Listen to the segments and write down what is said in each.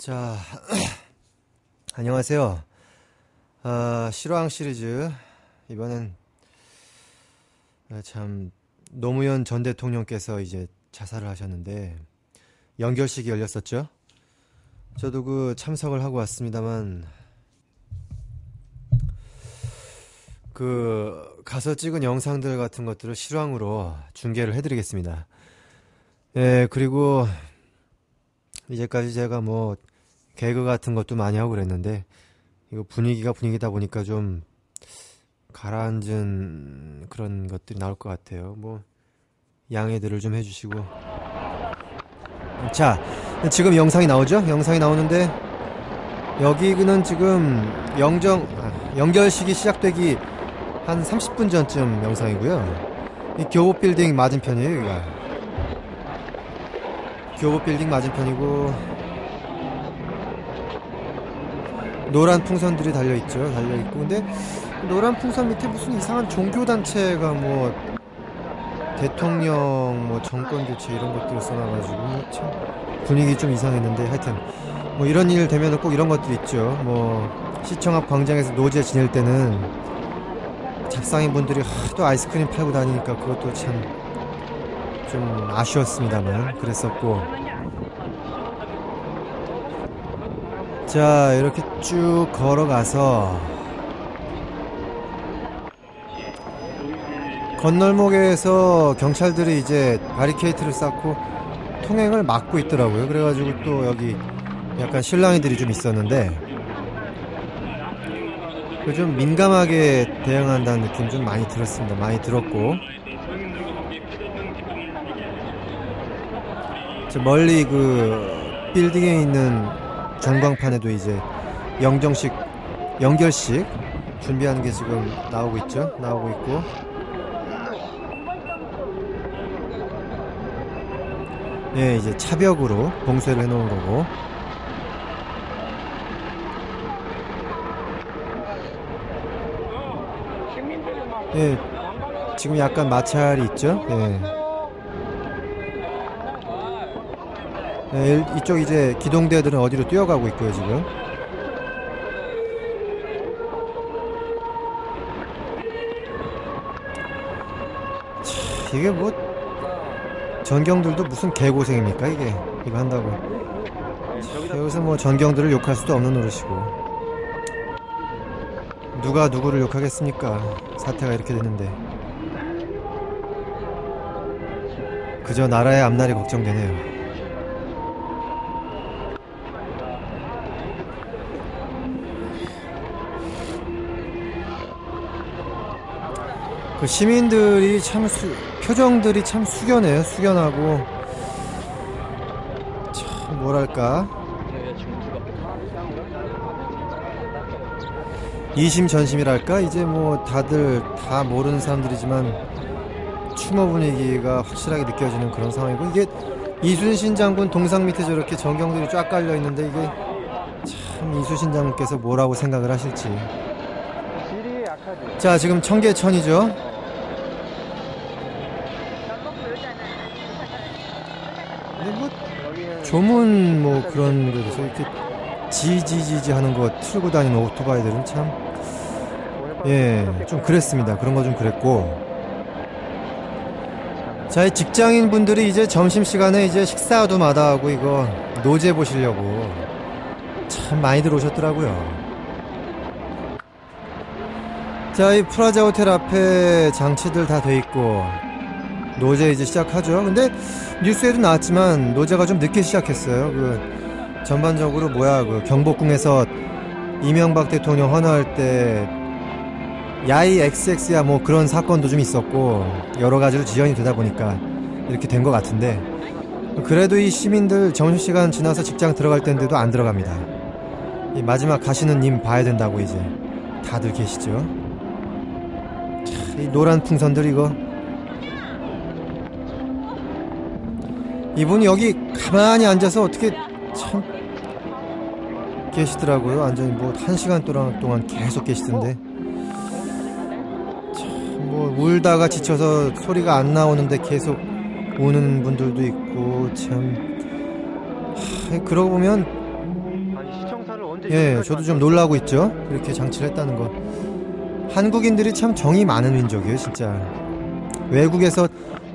자, 안녕하세요. 실황 시리즈 이번엔 참 노무현 전 대통령께서 이제 자살을 하셨는데 연결식이 열렸었죠. 저도 그 참석을 하고 왔습니다만 그 가서 찍은 영상들 같은 것들을 실황으로 중계를 해드리겠습니다. 예, 그리고 이제까지 제가 뭐 개그 같은 것도 많이 하고 그랬는데 이거 분위기가 분위기다 보니까 좀 가라앉은 그런 것들이 나올 것 같아요. 뭐 양해들을 좀 해주시고. 자, 지금 영상이 나오죠? 영상이 나오는데 여기는 지금 연결식이 시작되기 한 30분 전쯤 영상이고요. 이 교보빌딩 맞은편이에요. 여기가 교보빌딩 맞은편이고 노란 풍선들이 달려있죠. 달려있고. 근데 노란 풍선 밑에 무슨 이상한 종교단체가 뭐 대통령 뭐 정권교체 이런 것들을 써놔가지고 참 분위기 좀 이상했는데, 하여튼 뭐 이런 일 되면 꼭 이런 것들이 있죠. 뭐 시청 앞 광장에서 노제 지낼 때는 잡상인분들이 하도 아이스크림 팔고 다니니까 그것도 참 좀 아쉬웠습니다만 그랬었고. 자, 이렇게 쭉 걸어가서 건널목에서 경찰들이 이제 바리케이트를 쌓고 통행을 막고 있더라고요. 그래가지고 또 여기 약간 실랑이들이 좀 있었는데 좀 민감하게 대응한다는 느낌 좀 많이 들었습니다. 많이 들었고, 저 멀리 그 빌딩에 있는 전광판에도 이제 연결식 준비하는 게 지금 나오고 있죠. 나오고 있고, 예, 이제 차벽으로 봉쇄를 해놓은 거고. 예, 지금 약간 마찰이 있죠. 예. 예, 이쪽 이제 기동대들은 어디로 뛰어가고 있고요, 지금. 차, 이게 뭐 전경들도 무슨 개고생입니까 이게, 이거 한다고. 차, 여기서 뭐 전경들을 욕할 수도 없는 노릇이고 누가 누구를 욕하겠습니까? 사태가 이렇게 됐는데. 그저 나라의 앞날이 걱정되네요. 그 시민들이 참 표정들이 참 숙연해요. 숙연하고 참 뭐랄까 이심전심이랄까. 이제 뭐 다들 다 모르는 사람들이지만 추모 분위기가 확실하게 느껴지는 그런 상황이고, 이게 이순신 장군 동상 밑에 저렇게 전경들이 쫙 깔려 있는데 이게 참 이순신 장군께서 뭐라고 생각을 하실지. 자, 지금 청계천이죠. 근데 뭐 조문 뭐 그런 거에서 이렇게 지지지지 하는 거 틀고 다니는 오토바이들은 참, 예, 좀 그랬습니다. 그런 거 좀 그랬고. 자, 이 직장인 분들이 이제 점심시간에 이제 식사도 마다하고 이거 노제 보시려고 참 많이들 오셨더라고요. 자, 이 프라자 호텔 앞에 장치들 다 돼 있고 노제 이제 시작하죠. 근데 뉴스에도 나왔지만 노제가 좀 늦게 시작했어요. 그 전반적으로 그 경복궁에서 이명박 대통령 헌화할 때 야이 XX야 뭐 그런 사건도 좀 있었고 여러 가지로 지연이 되다 보니까 이렇게 된 것 같은데, 그래도 이 시민들 점심시간 지나서 직장 들어갈 때인데도 안 들어갑니다. 이 마지막 가시는 님 봐야 된다고 이제 다들 계시죠. 이 노란 풍선들 이거. 이분이 여기 가만히 앉아서 어떻게 참 계시더라고요. 완전히 뭐 1시간 동안 계속 계시던데, 참 뭐 울다가 지쳐서 소리가 안 나오는데 계속 우는 분들도 있고 참. 그러고 보면 예, 저도 좀 놀라고 있죠. 이렇게 장치를 했다는 거. 한국인들이 참 정이 많은 민족이에요, 진짜. 외국에서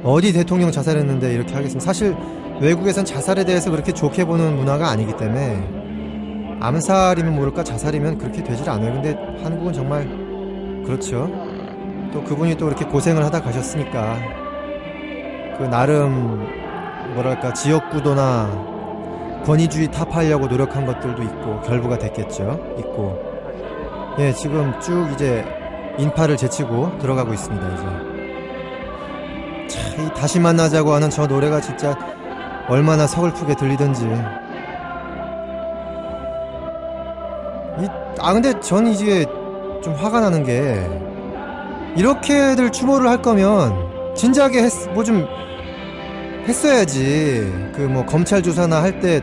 어디 대통령 자살했는데 이렇게 하겠습니다. 사실 외국에선 자살에 대해서 그렇게 좋게 보는 문화가 아니기 때문에 암살이면 모를까 자살이면 그렇게 되질 않아요. 근데 한국은 정말 그렇죠. 또 그분이 또 그렇게 고생을 하다 가셨으니까 그 나름 뭐랄까 지역구도나 권위주의 타파하려고 노력한 것들도 있고 결부가 됐겠죠. 있고 예, 지금 쭉 이제 인파를 제치고 들어가고 있습니다. 이제 참, 이 다시 만나자고 하는 저 노래가 진짜 얼마나 서글프게 들리던지. 근데 전 이제 좀 화가 나는 게 이렇게들 추모를 할 거면 진작에 뭐 좀 했어야지. 그 뭐 검찰 조사나 할 때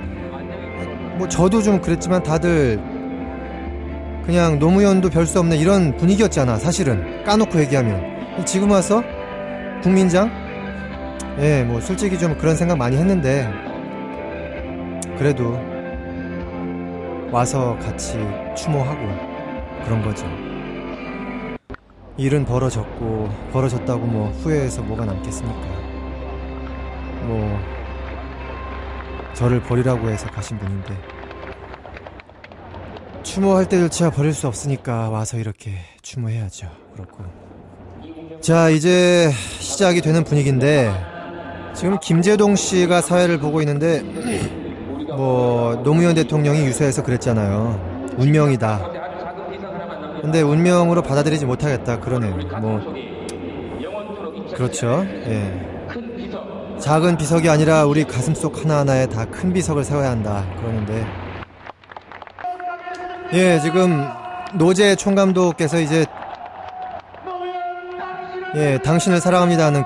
뭐 저도 좀 그랬지만 다들 그냥 노무현도 별 수 없는 이런 분위기였잖아. 사실은 까놓고 얘기하면 지금 와서 국민장? 예, 뭐 솔직히 좀 그런 생각 많이 했는데 그래도 와서 같이 추모하고 그런 거죠. 일은 벌어졌다고 뭐 후회해서 뭐가 남겠습니까? 뭐 저를 버리라고 해서 가신 분인데 추모할 때조차 버릴 수 없으니까 와서 이렇게 추모해야죠. 그렇고 자, 이제 시작이 되는 분위기인데 지금 김제동 씨가 사회를 보고 있는데 뭐 노무현 대통령이 유서에서 그랬잖아요. 운명이다. 근데 운명으로 받아들이지 못하겠다. 그러네요. 뭐 그렇죠. 예. 작은 비석이 아니라 우리 가슴속 하나하나에 다 큰 비석을 세워야 한다. 그러는데 예, 지금 노재 총감독께서 이제 예, 당신을 사랑합니다 하는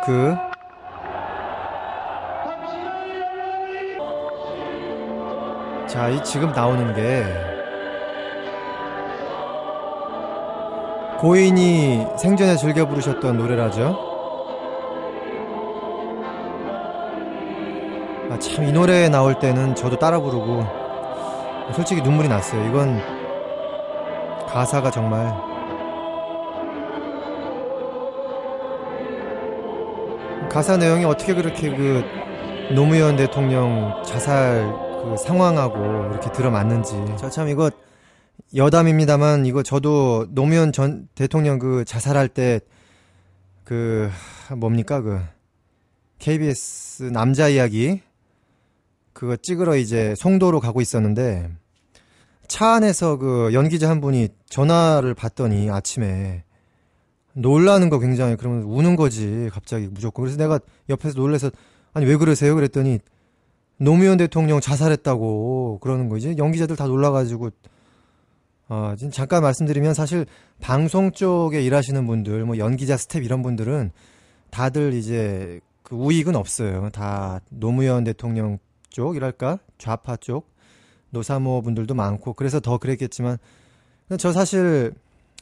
자, 이 지금 나오는 게 고인이 생전에 즐겨 부르셨던 노래라죠. 참 이 노래 나올 때는 저도 따라 부르고 솔직히 눈물이 났어요. 이건 가사가 정말 가사 내용이 어떻게 그렇게 그 노무현 대통령 자살 그 상황하고 이렇게 들어맞는지. 저 참 이거 여담입니다만 이거 저도 노무현 전 대통령 그 자살할 때 그 뭡니까 그 KBS 남자 이야기 그거 찍으러 이제 송도로 가고 있었는데 차 안에서 그 연기자 한 분이 전화를 받더니 아침에 놀라는 거 굉장히 그러면 우는 거지 갑자기 무조건. 그래서 내가 옆에서 놀래서 아니 왜 그러세요? 그랬더니 노무현 대통령 자살했다고 그러는 거. 이제 연기자들 다 놀라가지고 지금 잠깐 말씀드리면 사실 방송 쪽에 일하시는 분들 뭐 연기자 스텝 이런 분들은 다들 이제 그 우익은 없어요. 다 노무현 대통령 쪽이랄까 좌파 쪽 노사모 분들도 많고 그래서 더 그랬겠지만 저 사실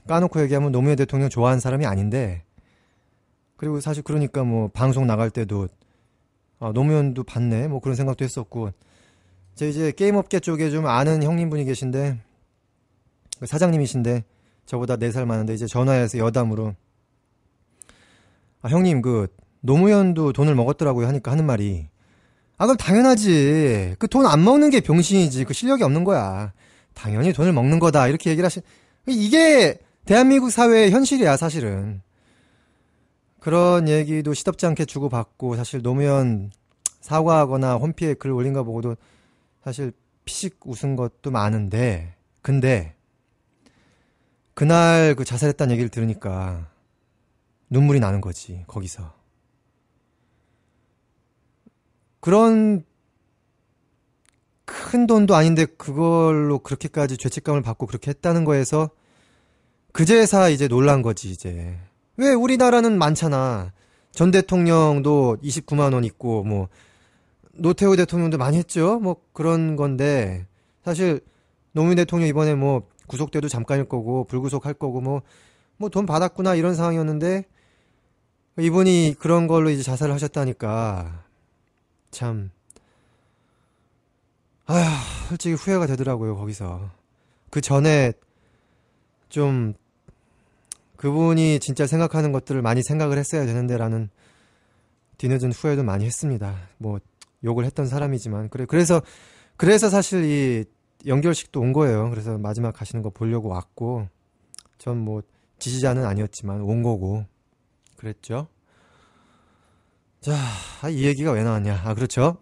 까놓고 얘기하면 노무현 대통령 좋아하는 사람이 아닌데 그리고 사실 그러니까 뭐 방송 나갈 때도 노무현도 봤네 뭐 그런 생각도 했었고 제 이제 게임업계 쪽에 좀 아는 형님분이 계신데 사장님이신데 저보다 4살 많은데 이제 전화해서 여담으로 형님 그 노무현도 돈을 먹었더라고요 하니까 하는 말이 그럼 당연하지. 그 돈 안 먹는 게 병신이지. 그 실력이 없는 거야. 당연히 돈을 먹는 거다. 이렇게 얘기를 이게 대한민국 사회의 현실이야, 사실은. 그런 얘기도 시덥지 않게 주고받고, 사실 노무현 사과하거나 홈피에 글 올린 거 보고도 사실 피식 웃은 것도 많은데, 근데, 그날 그 자살했다는 얘기를 들으니까 눈물이 나는 거지, 거기서. 그런 큰 돈도 아닌데 그걸로 그렇게까지 죄책감을 받고 그렇게 했다는 거에서 그제서 이제 놀란 거지 이제. 왜 우리나라는 많잖아. 전 대통령도 29만 원 있고 뭐 노태우 대통령도 많이 했죠. 뭐 그런 건데 사실 노무현 대통령 이번에 뭐 구속돼도 잠깐일 거고 불구속할 거고 뭐 돈 받았구나 이런 상황이었는데 이분이 그런 걸로 이제 자살을 하셨다니까 참 솔직히 후회가 되더라고요. 거기서 그 전에 좀 그분이 진짜 생각하는 것들을 많이 생각을 했어야 되는데 라는 뒤늦은 후회도 많이 했습니다. 뭐 욕을 했던 사람이지만 그래서 사실 이 연결식도 온 거예요. 그래서 마지막 가시는 거 보려고 왔고 전 뭐 지지자는 아니었지만 온 거고 그랬죠. 자, 이 얘기가 왜 나왔냐? 그렇죠.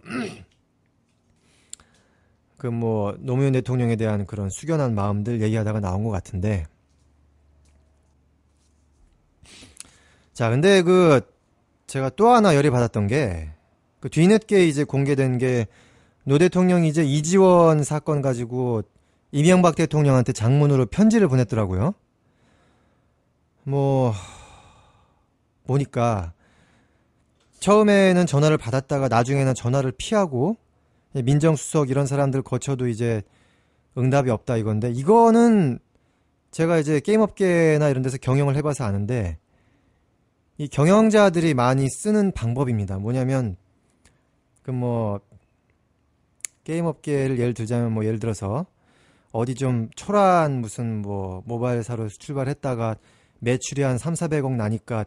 그 뭐 노무현 대통령에 대한 그런 숙연한 마음들 얘기하다가 나온 것 같은데, 자, 근데 제가 또 하나 열이 받았던 게 그 뒤늦게 이제 공개된 게 노 대통령이 이제 이지원 사건 가지고 이명박 대통령한테 장문으로 편지를 보냈더라고요. 보니까 처음에는 전화를 받았다가 나중에는 전화를 피하고 민정수석 이런 사람들 거쳐도 이제 응답이 없다 이건데, 이거는 제가 이제 게임업계나 이런 데서 경영을 해봐서 아는데 이 경영자들이 많이 쓰는 방법입니다. 뭐냐면 게임업계를 예를 들자면 예를 들어서 어디 좀 초라한 무슨 모바일사로 출발했다가 매출이 한 3,400억 나니까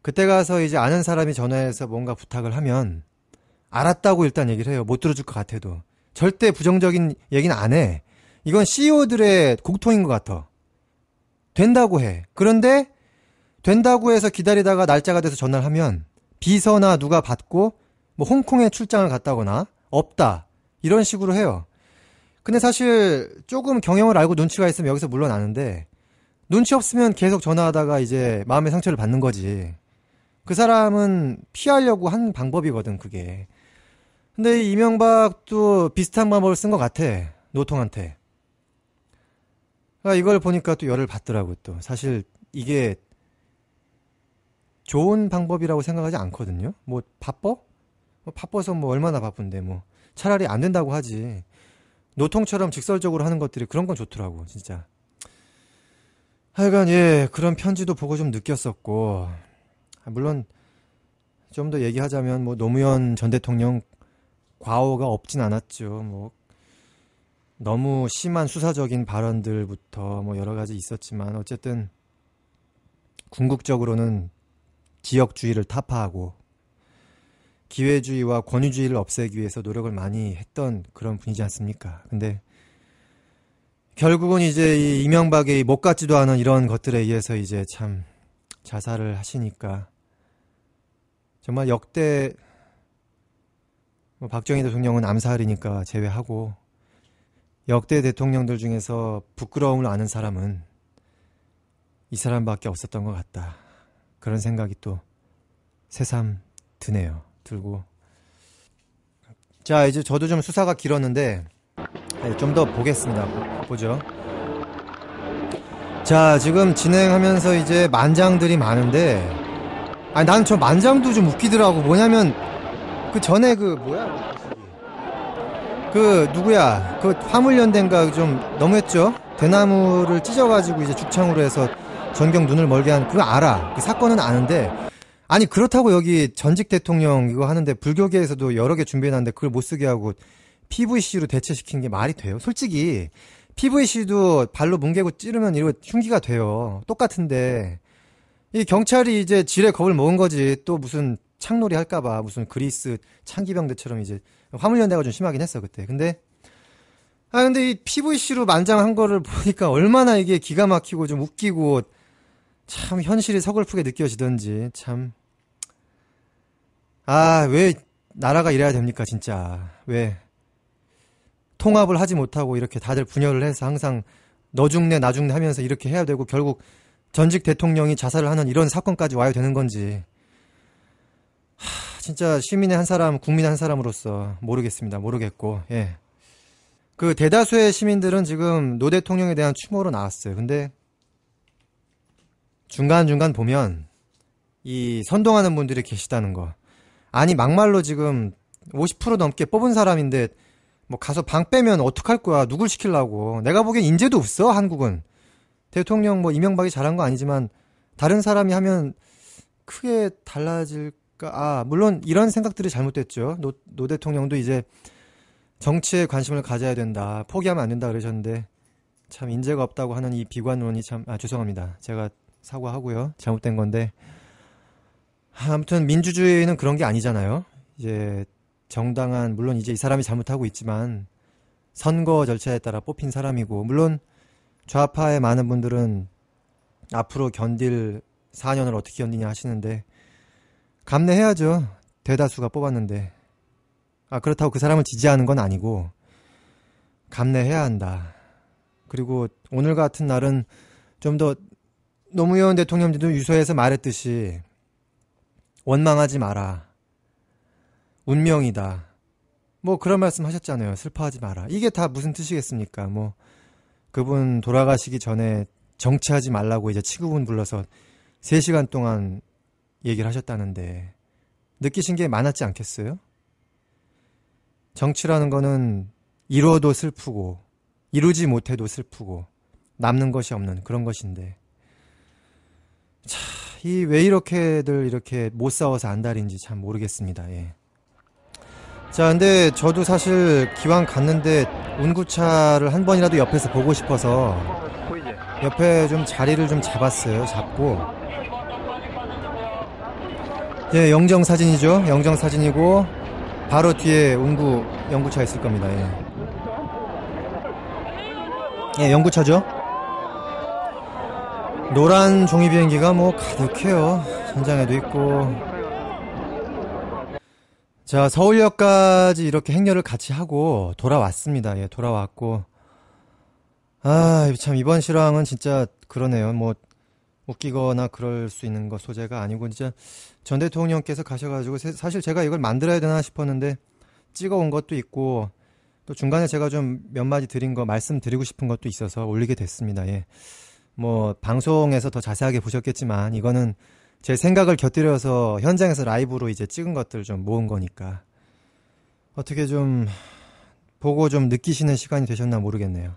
그때 가서 이제 아는 사람이 전화해서 뭔가 부탁을 하면 알았다고 일단 얘기를 해요. 못 들어줄 것 같아도. 절대 부정적인 얘기는 안 해. 이건 CEO들의 공통인 것 같아. 된다고 해. 그런데 된다고 해서 기다리다가 날짜가 돼서 전화를 하면 비서나 누가 받고 홍콩에 출장을 갔다거나 없다 이런 식으로 해요. 근데 사실 조금 경영을 알고 눈치가 있으면 여기서 물러나는데, 눈치 없으면 계속 전화하다가 이제 마음의 상처를 받는 거지. 그 사람은 피하려고 한 방법이거든 그게. 근데 이명박도 비슷한 방법을 쓴 것 같아, 노통한테. 그러니까 이걸 보니까 또 열을 받더라고. 또 사실 이게 좋은 방법이라고 생각하지 않거든요. 바빠? 바빠서 얼마나 바쁜데 차라리 안 된다고 하지. 노통처럼 직설적으로 하는 것들이 그런 건 좋더라고 진짜. 하여간 그런 편지도 보고 좀 느꼈었고, 물론 좀 더 얘기하자면 노무현 전 대통령 과오가 없진 않았죠. 너무 심한 수사적인 발언들부터 여러 가지 있었지만 어쨌든 궁극적으로는 지역주의를 타파하고 기회주의와 권위주의를 없애기 위해서 노력을 많이 했던 그런 분이지 않습니까? 근데 결국은 이제 이 이명박의 못 같지도 않은 이런 것들에 의해서 이제 참 자살을 하시니까 정말 역대, 박정희 대통령은 암살이니까 제외하고 역대 대통령들 중에서 부끄러움을 아는 사람은 이 사람밖에 없었던 것 같다. 그런 생각이 또 새삼 들고. 자, 이제 저도 좀 수사가 길었는데 좀 더 보겠습니다. 보죠. 자, 지금 진행하면서 이제 만장들이 많은데, 난 저 만장도 좀 웃기더라고. 뭐냐면 그 전에 누구야, 화물연대인가 좀 너무했죠. 대나무를 찢어가지고 이제 죽창으로 해서 전경 눈을 멀게 한, 그거 알아. 그 사건은 아는데, 아니 그렇다고 여기 전직 대통령 이거 하는데 불교계에서도 여러 개 준비해놨는데 그걸 못 쓰게 하고 PVC로 대체시킨 게 말이 돼요? 솔직히 PVC도 발로 뭉개고 찌르면 이거 흉기가 돼요. 똑같은데 이 경찰이 이제 지레 겁을 먹은 거지. 또 무슨 창놀이 할까봐 무슨 그리스 창기병대처럼 이제 화물연대가 좀 심하긴 했어 그때. 근데 이 PVC로 만장한 거를 보니까 얼마나 이게 기가 막히고 좀 웃기고 참 현실이 서글프게 느껴지던지 참. 왜 나라가 이래야 됩니까 진짜. 왜 통합을 하지 못하고 이렇게 다들 분열을 해서 항상 너 죽네 나 죽네 하면서 이렇게 해야 되고 결국 전직 대통령이 자살을 하는 이런 사건까지 와야 되는 건지. 진짜 시민의 한 사람, 국민의 한 사람으로서 모르겠습니다. 모르겠고. 그 대다수의 시민들은 지금 노 대통령에 대한 추모로 나왔어요. 근데 중간중간 보면 이 선동하는 분들이 계시다는 거. 아니 막말로 지금 50% 넘게 뽑은 사람인데 가서 방 빼면 어떡할 거야. 누굴 시키려고. 내가 보기엔 인재도 없어 한국은. 대통령 이명박이 잘한 거 아니지만 다른 사람이 하면 크게 달라질까. 물론 이런 생각들이 잘못됐죠. 노 대통령도 이제 정치에 관심을 가져야 된다, 포기하면 안 된다 그러셨는데 참 인재가 없다고 하는 이 비관론이 참, 죄송합니다. 제가 사과하고요. 잘못된 건데. 아무튼 민주주의는 그런 게 아니잖아요. 이제 정당한, 물론 이제 이 사람이 잘못하고 있지만 선거 절차에 따라 뽑힌 사람이고, 물론 좌파의 많은 분들은 앞으로 견딜 4년을 어떻게 견디냐 하시는데 감내해야죠. 대다수가 뽑았는데. 그렇다고 그 사람을 지지하는 건 아니고 감내해야 한다. 그리고 오늘 같은 날은 좀 더 노무현 대통령님도 유서에서 말했듯이 원망하지 마라. 운명이다. 뭐 그런 말씀 하셨잖아요. 슬퍼하지 마라. 이게 다 무슨 뜻이겠습니까? 뭐 그분 돌아가시기 전에 정치하지 말라고 이제 치구분 불러서 3시간 동안 얘기를 하셨다는데 느끼신 게 많았지 않겠어요? 정치라는 거는 이뤄도 슬프고 이루지 못해도 슬프고 남는 것이 없는 그런 것인데, 자, 왜 이렇게들 이렇게 못 싸워서 안달인지 참 모르겠습니다. 예. 자, 근데 저도 사실 기왕 갔는데 운구차를 한 번이라도 옆에서 보고 싶어서 옆에 좀 자리를 좀 잡았어요. 잡고, 예, 영정사진이죠. 영정사진이고 바로 뒤에 운구 영구차 있을 겁니다. 예, 영구차죠. 노란 종이 비행기가 뭐 가득해요. 전장에도 있고. 자, 서울역까지 이렇게 행렬을 같이 하고 돌아왔습니다. 예, 돌아왔고. 참 이번 실황은 진짜 그러네요. 뭐 웃기거나 그럴 수 있는 거 소재가 아니고, 진짜 전 대통령께서 가셔가지고 사실 제가 이걸 만들어야 되나 싶었는데 찍어온 것도 있고, 또 중간에 제가 좀 몇 마디 드린 거 말씀드리고 싶은 것도 있어서 올리게 됐습니다. 예. 뭐 방송에서 더 자세하게 보셨겠지만 이거는 제 생각을 곁들여서 현장에서 라이브로 이제 찍은 것들을 좀 모은 거니까 어떻게 좀 보고 좀 느끼시는 시간이 되셨나 모르겠네요.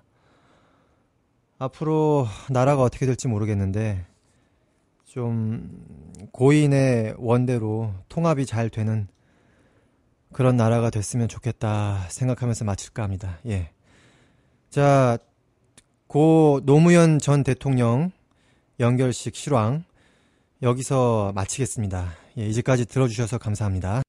앞으로 나라가 어떻게 될지 모르겠는데 좀 고인의 원대로 통합이 잘 되는 그런 나라가 됐으면 좋겠다 생각하면서 마칠까 합니다. 예. 자, 고 노무현 전 대통령 연결식 실황 여기서 마치겠습니다. 예, 이제까지 들어주셔서 감사합니다.